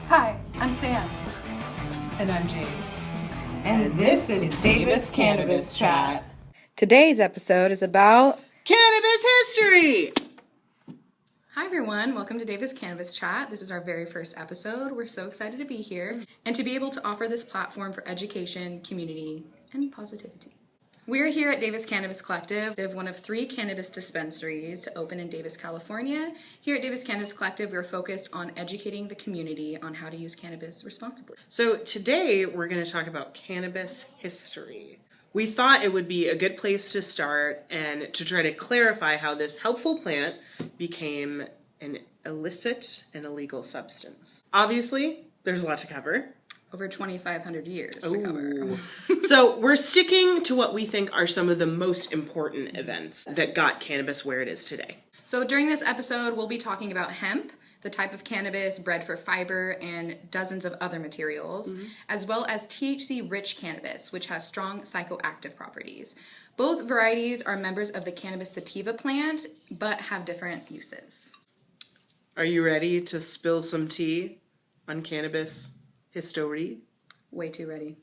Hi, I'm Sam. And I'm Jade. And this is Davis Cannabis Chat. Today's episode is about Cannabis history! Hi everyone, welcome to Davis Cannabis Chat. This is our very first episode. We're so excited to be here and to be able to offer this platform for education, community, and positivity. We're here at Davis Cannabis Collective, one of 3 cannabis dispensaries to open in Davis, California. Here at Davis Cannabis Collective, we're focused on educating the community on how to use cannabis responsibly. So today we're going to talk about cannabis history. We thought it would be a good place to start and to try to clarify how this helpful plant became an illicit and illegal substance. Obviously, there's a lot to cover. Over 2,500 years to cover. So we're sticking to what we think are some of the most important events that got cannabis where it is today. So during this episode, we'll be talking about hemp, the type of cannabis bred for fiber, and dozens of other materials, as well as THC-rich cannabis, which has strong psychoactive properties. Both varieties are members of the cannabis sativa plant, but have different uses. Are you ready to spill some tea on cannabis history? Way too ready.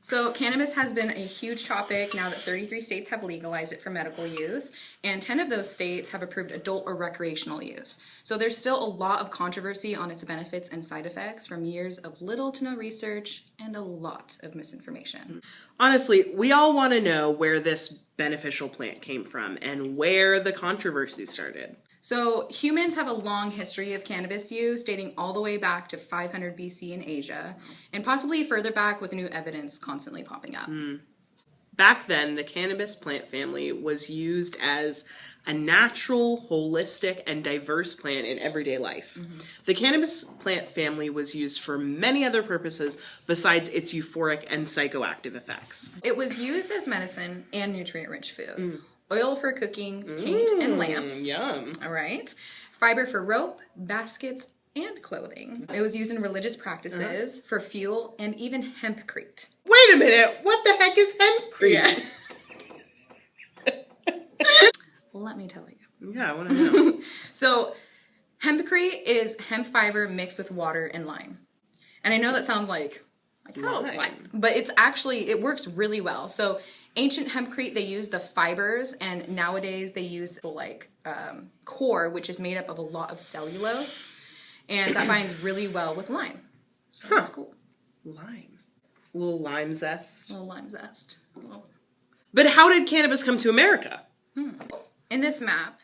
So cannabis has been a huge topic now that 33 states have legalized it for medical use, and 10 of those states have approved adult or recreational use. So there's still a lot of controversy on its benefits and side effects from years of little to no research and a lot of misinformation. Honestly, we all want to know where this beneficial plant came from and where the controversy started. So humans have a long history of cannabis use dating all the way back to 500 BC in Asia, and possibly further back with new evidence constantly popping up. Back then, the cannabis plant family was used as a natural, holistic, and diverse plant in everyday life. The cannabis plant family was used for many other purposes besides its euphoric and psychoactive effects. It was used as medicine and nutrient-rich food. Oil for cooking, paint, and lamps. Yum. All right. Fiber for rope, baskets, and clothing. It was used in religious practices, for fuel, and even hempcrete. Wait a minute, what the heck is hempcrete? Well, let me tell you. Yeah, I want to know. So, hempcrete is hemp fiber mixed with water and lime. And I know that sounds like oh, what? But it's actually, it works really well. So, ancient hempcrete, they used the fibers, and nowadays they use the core, which is made up of a lot of cellulose, and that binds really well with lime. So that's cool. Lime. A little lime zest. A little lime zest. But how did cannabis come to America? In this map,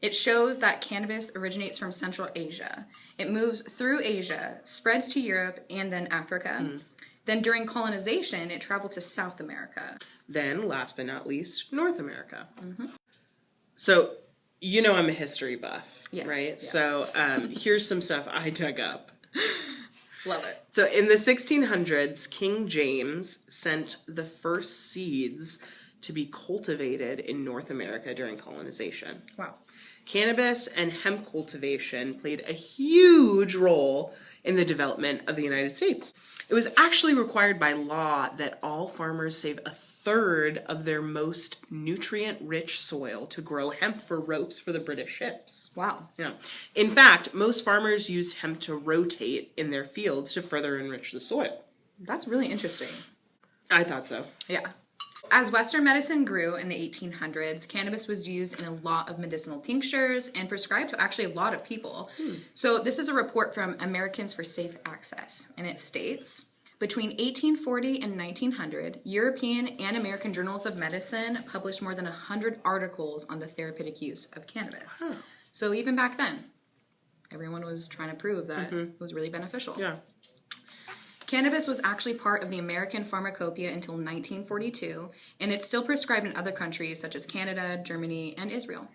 it shows that cannabis originates from Central Asia. It moves through Asia, spreads to Europe, and then Africa. Then during colonization, it traveled to South America. Then, last but not least, North America. So, you know I'm a history buff, right? Yeah. So, here's some stuff I dug up. Love it. So, in the 1600s, King James sent the first seeds to be cultivated in North America during colonization. Wow. Cannabis and hemp cultivation played a huge role in the development of the United States. It was actually required by law that all farmers save a third of their most nutrient-rich soil to grow hemp for ropes for the British ships. Wow. Yeah. In fact, most farmers use hemp to rotate in their fields to further enrich the soil. That's really interesting. I thought so. Yeah. As Western medicine grew in the 1800s, cannabis was used in a lot of medicinal tinctures and prescribed to actually a lot of people. So this is a report from Americans for Safe Access, and it states, between 1840 and 1900, European and American journals of medicine published more than 100 articles on the therapeutic use of cannabis. So even back then, everyone was trying to prove that it was really beneficial. Yeah. Cannabis was actually part of the American Pharmacopoeia until 1942, and it's still prescribed in other countries such as Canada, Germany, and Israel.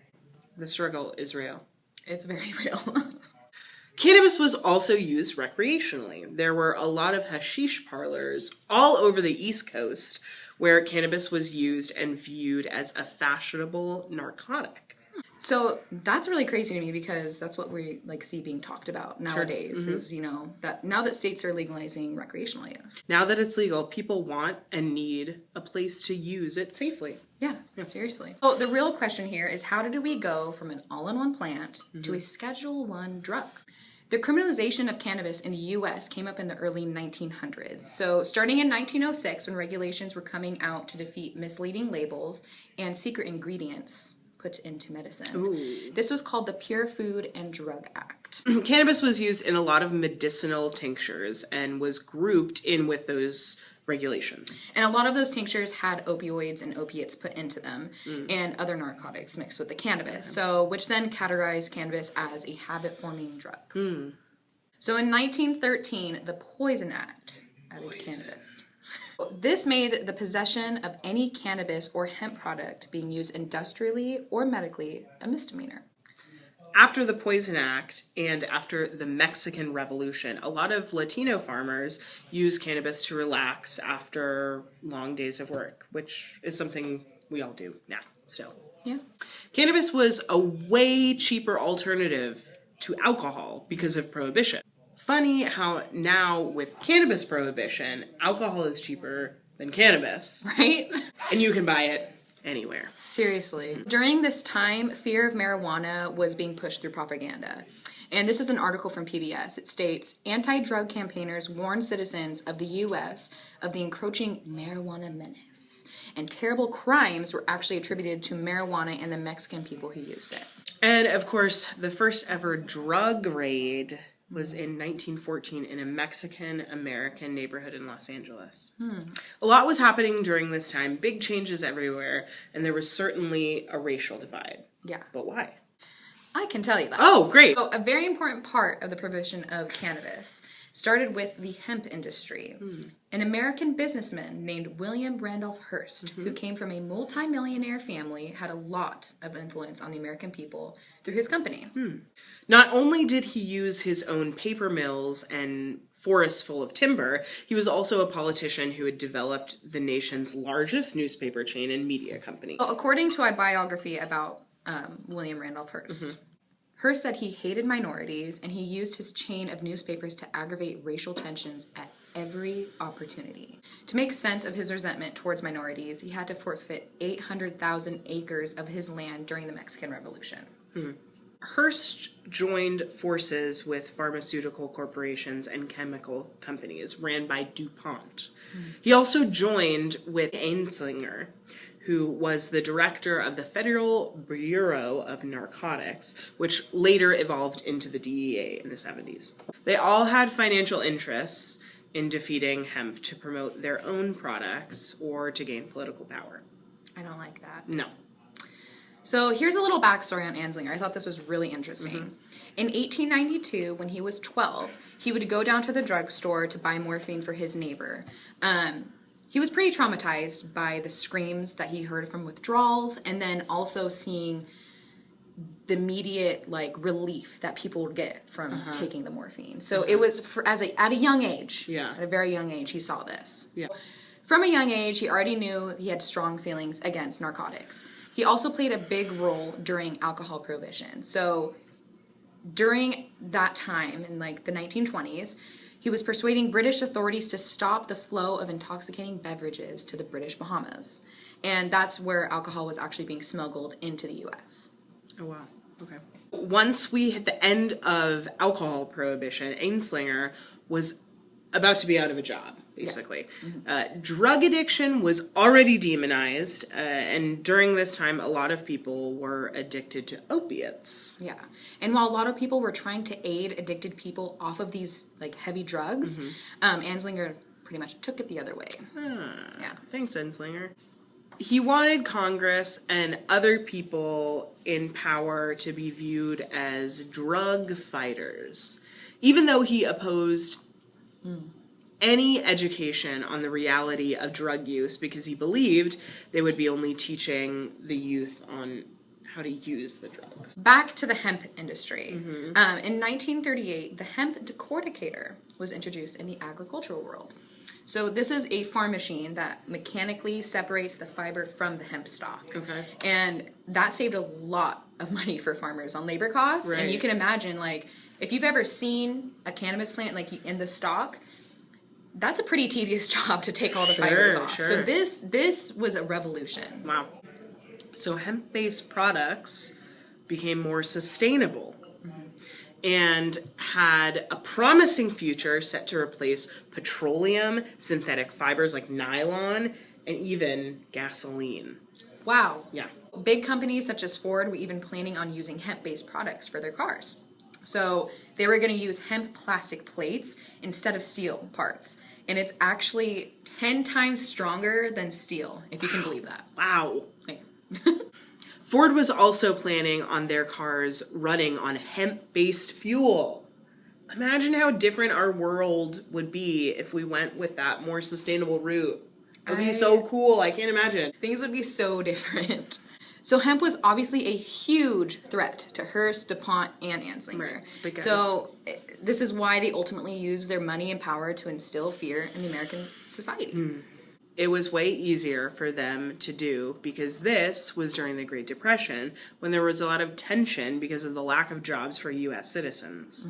The struggle is real. It's very real. Cannabis was also used recreationally. There were a lot of hashish parlors all over the East Coast where cannabis was used and viewed as a fashionable narcotic. So that's really crazy to me because that's what we see being talked about nowadays is, that now that states are legalizing recreational use. Now that it's legal, people want and need a place to use it safely. Yeah, seriously. So the real question here is, how did we go from an all-in-one plant to a Schedule I drug? The criminalization of cannabis in the U.S. came up in the early 1900s. So starting in 1906, when regulations were coming out to defeat misleading labels and secret ingredients put into medicine. Ooh. This was called the Pure Food and Drug Act. Cannabis was used in a lot of medicinal tinctures and was grouped in with those regulations. And a lot of those tinctures had opioids and opiates put into them and other narcotics mixed with the cannabis, so which then categorized cannabis as a habit-forming drug. So in 1913, the Poison Act added cannabis. This made the possession of any cannabis or hemp product being used industrially or medically a misdemeanor. After the Poison Act and after the Mexican Revolution, a lot of Latino farmers use cannabis to relax after long days of work, which is something we all do now, still. Yeah. Cannabis was a way cheaper alternative to alcohol because of prohibition. Funny how now with cannabis prohibition, alcohol is cheaper than cannabis. Right? And you can buy it anywhere. Seriously. During this time, fear of marijuana was being pushed through propaganda. And this is an article from PBS. It states, anti-drug campaigners warn citizens of the U.S. of the encroaching marijuana menace. And terrible crimes were actually attributed to marijuana and the Mexican people who used it. And of course, the first ever drug raid was in 1914 in a Mexican-American neighborhood in Los Angeles. A lot was happening during this time, big changes everywhere, and there was certainly a racial divide. Yeah. But why? I can tell you that. Oh, great. So a very important part of the prohibition of cannabis started with the hemp industry. An American businessman named William Randolph Hearst, who came from a multimillionaire family, had a lot of influence on the American people through his company. Not only did he use his own paper mills and forests full of timber, he was also a politician who had developed the nation's largest newspaper chain and media company. Well, according to a biography about William Randolph Hearst, Hearst said he hated minorities and he used his chain of newspapers to aggravate racial tensions at every opportunity. To make sense of his resentment towards minorities, he had to forfeit 800,000 acres of his land during the Mexican Revolution. Hearst joined forces with pharmaceutical corporations and chemical companies ran by DuPont. He also joined with Anslinger, who was the director of the Federal Bureau of Narcotics, which later evolved into the DEA in the 70s. They all had financial interests in defeating hemp to promote their own products or to gain political power. I don't like that. No. So here's a little backstory on Anslinger. I thought this was really interesting. In 1892, when he was 12, he would go down to the drugstore to buy morphine for his neighbor. He was pretty traumatized by the screams that he heard from withdrawals, and then also seeing the immediate relief that people would get from taking the morphine. So it was at a young age. Yeah. At a very young age, he saw this. Yeah. From a young age, he already knew he had strong feelings against narcotics. He also played a big role during alcohol prohibition. So during that time, in the 1920s, he was persuading British authorities to stop the flow of intoxicating beverages to the British Bahamas. And that's where alcohol was actually being smuggled into the U.S. Oh, wow. Okay. Once we hit the end of alcohol prohibition, Anslinger was about to be out of a job, basically. Yeah. Drug addiction was already demonized, and during this time, a lot of people were addicted to opiates. Yeah, and while a lot of people were trying to aid addicted people off of these heavy drugs, Anslinger pretty much took it the other way. Yeah. Thanks, Anslinger. He wanted Congress and other people in power to be viewed as drug fighters, even though he opposed any education on the reality of drug use because he believed they would be only teaching the youth on how to use the drugs. Back to the hemp industry. In 1938, the hemp decorticator was introduced in the agricultural world. So this is a farm machine that mechanically separates the fiber from the hemp stalk. Okay. And that saved a lot of money for farmers on labor costs. Right. And you can imagine, if you've ever seen a cannabis plant, in the stalk, that's a pretty tedious job to take all the fibers off. Sure. So this was a revolution. Wow. So hemp-based products became more sustainable and had a promising future set to replace petroleum, synthetic fibers like nylon, and even gasoline. Wow. Yeah. Big companies such as Ford were even planning on using hemp-based products for their cars. So they were going to use hemp plastic plates instead of steel parts. And it's actually 10 times stronger than steel, if you can believe that. Wow. Like, Ford was also planning on their cars running on hemp-based fuel. Imagine how different our world would be if we went with that more sustainable route. It would be so cool. I can't imagine. things would be so different. So hemp was obviously a huge threat to Hearst, DuPont, and Anslinger. Big guys. So this is why they ultimately used their money and power to instill fear in the American society. It was way easier for them to do because this was during the Great Depression when there was a lot of tension because of the lack of jobs for U.S. citizens.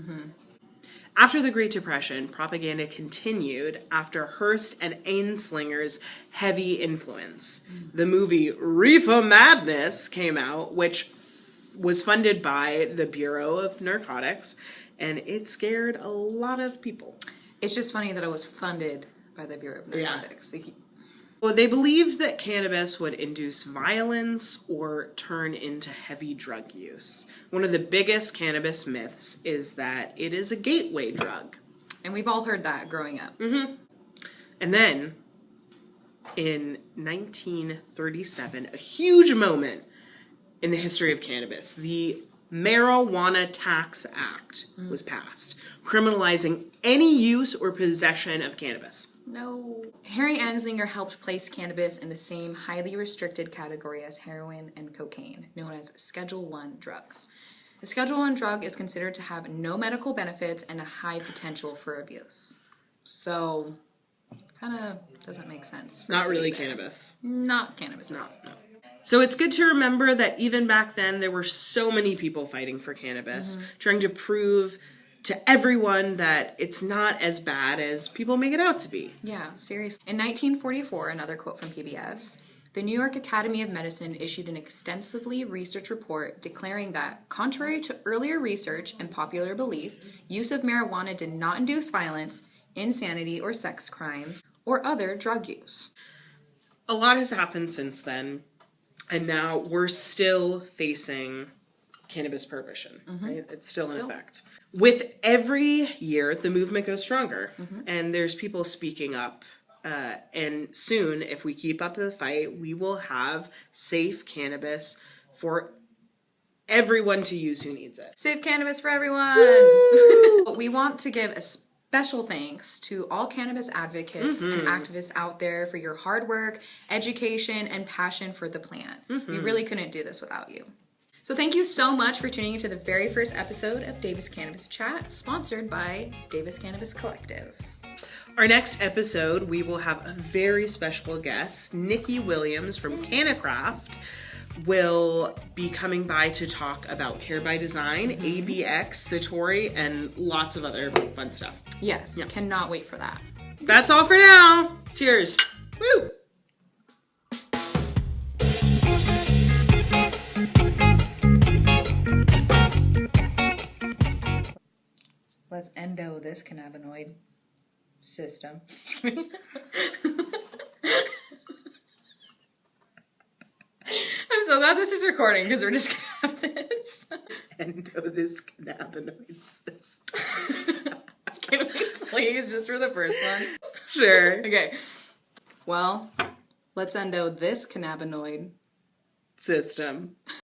After the Great Depression, propaganda continued after Hearst and Anslinger's heavy influence. The movie Reefer Madness came out, which was funded by the Bureau of Narcotics, and it scared a lot of people. It's just funny that it was funded by the Bureau of Narcotics. Yeah. Well, they believed that cannabis would induce violence or turn into heavy drug use. One of the biggest cannabis myths is that it is a gateway drug. And we've all heard that growing up. And then, in 1937, a huge moment in the history of cannabis, the Marijuana Tax Act was passed, criminalizing any use or possession of cannabis. No. Harry Anslinger helped place cannabis in the same highly restricted category as heroin and cocaine, known as Schedule I drugs. A Schedule I drug is considered to have no medical benefits and a high potential for abuse. So, kind of doesn't make sense. Not really cannabis. Not cannabis. No. So it's good to remember that even back then, there were so many people fighting for cannabis, trying to prove to everyone that it's not as bad as people make it out to be. Yeah, seriously. In 1944, another quote from PBS, the New York Academy of Medicine issued an extensively researched report declaring that, contrary to earlier research and popular belief, use of marijuana did not induce violence, insanity, or sex crimes, or other drug use. A lot has happened since then, and now we're still facing cannabis prohibition, right? It's still in effect. With every year, the movement goes stronger, and there's people speaking up. And soon, if we keep up the fight, we will have safe cannabis for everyone to use who needs it. Safe cannabis for everyone! We want to give a special thanks to all cannabis advocates and activists out there for your hard work, education, and passion for the plant. We really couldn't do this without you. So thank you so much for tuning into the very first episode of Davis Cannabis Chat, sponsored by Davis Cannabis Collective. Our next episode, we will have a very special guest. Nikki Williams from Cannacraft will be coming by to talk about Care by Design, ABX, Satori, and lots of other fun stuff. Yes, cannot wait for that. That's all for now. Cheers. Woo! Let's endo this cannabinoid system. I'm so glad this is recording because we're just gonna have this. Endo this cannabinoid system. Can we please, just for the first one? Sure. Okay. Well, let's endo this cannabinoid System.